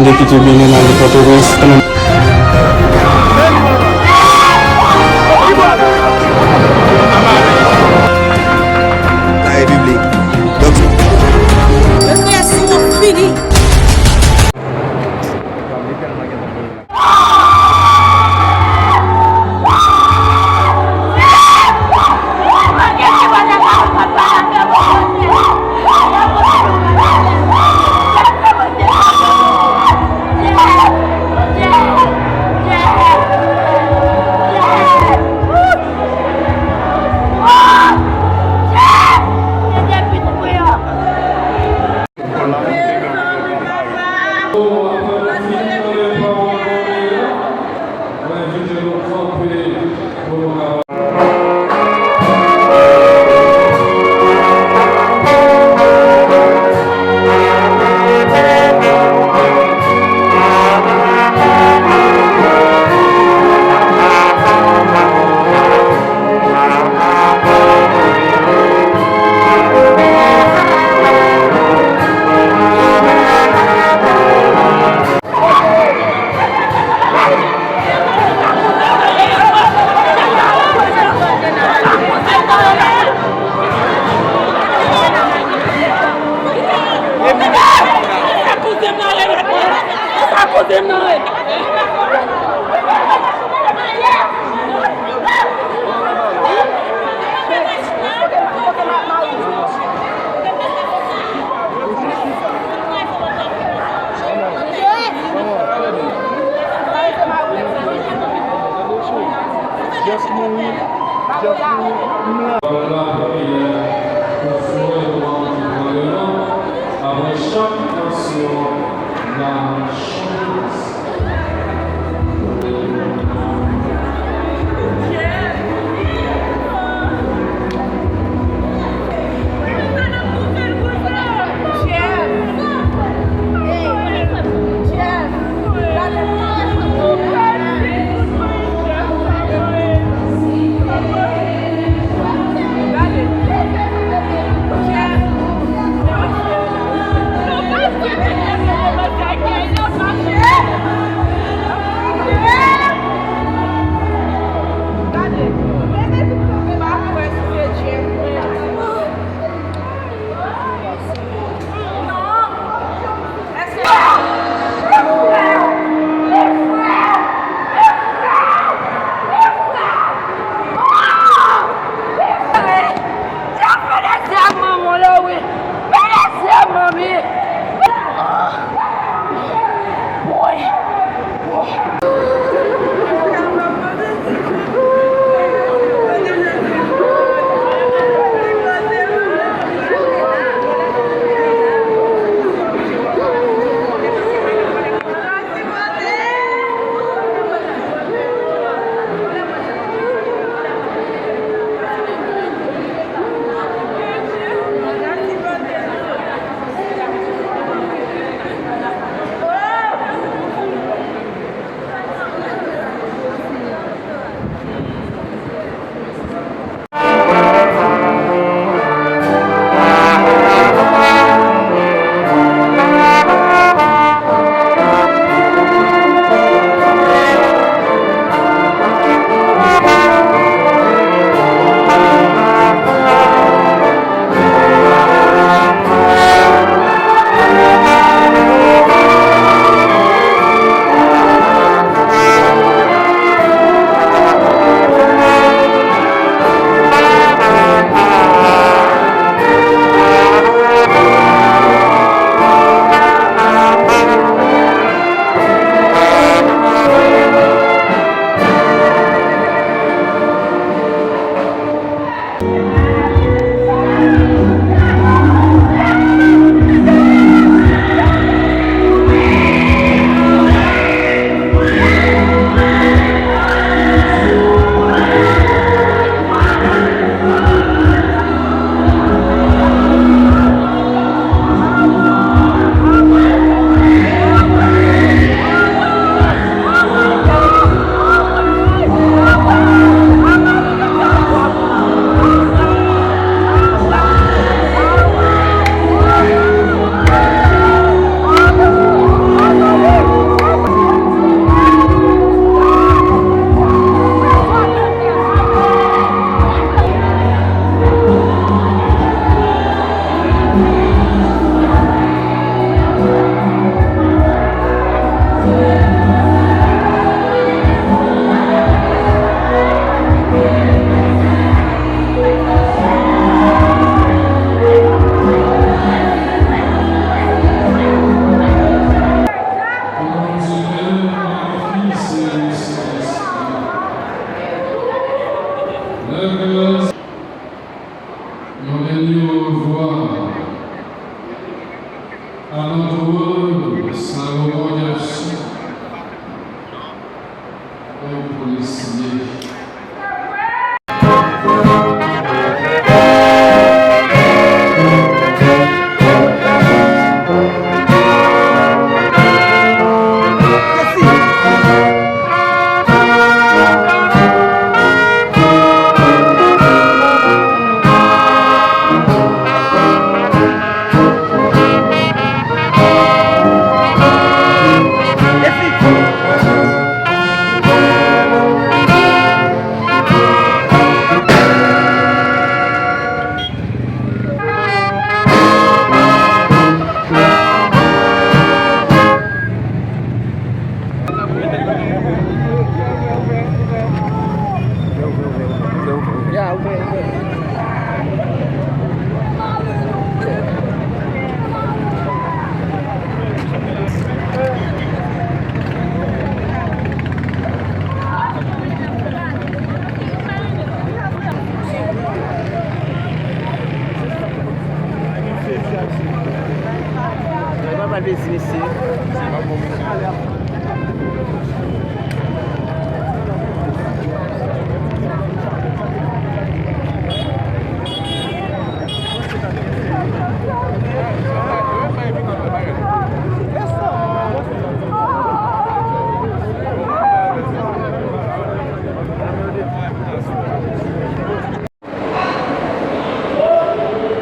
député Bénin dans le Port-au-Prince. La République. Le création fini.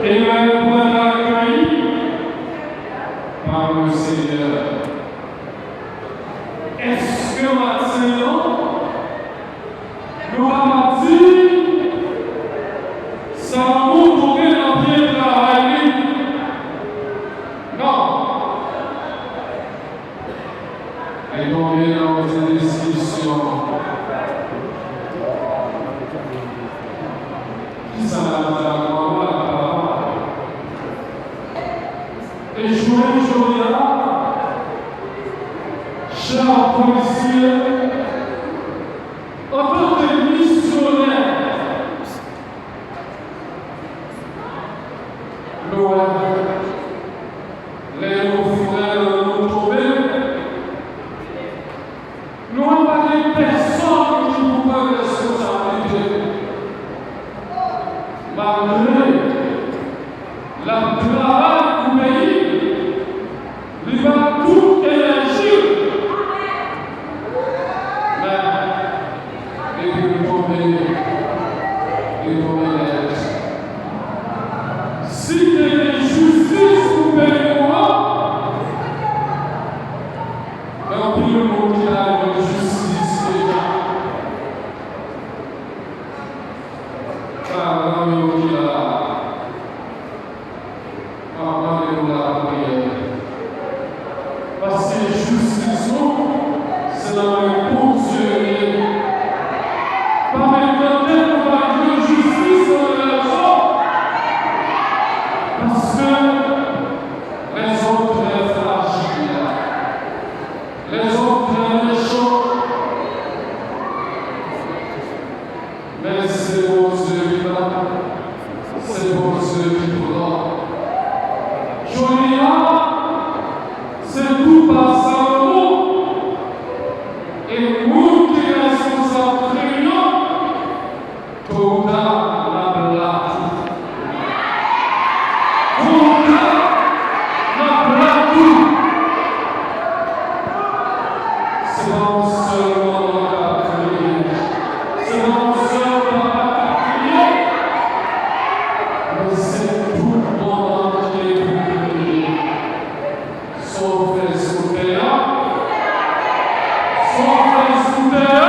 Et nous allons accueillir par le Seigneur. Est-ce que maintenant, nous allons dire, ça nous tourner dans pied de la haine? Non. Et donc, il y a une discussion. Qui s'en a et jouer aujourd'hui là, chers policiers, en tant que missionnaires, nous, les frères nous trouver, nous n'avons pas des personnes qui nous prennent responsabilité. Malgré la travail du pays, il va tout élargir. Mais il est tombé net. Si il y a justice pour payer moi, alors puis le monde qui a une justice déjà. Car le monde qui a parce que justice, c'est la réponse. Pas maintenant, on va dire justice dans la raison. Parce que les hommes très fragiles, les hommes très méchants, mais c'est bon Dieu qui va, c'est bon Dieu qui pourra. C'est tout par sa mot. Et nous qui responsables réunion, pour la blague. Pour la blague. C'est non seulement dans la prière, c'est non seulement dans la prière, mais c'est tout le monde entier pour prier. Son frère Soutéa,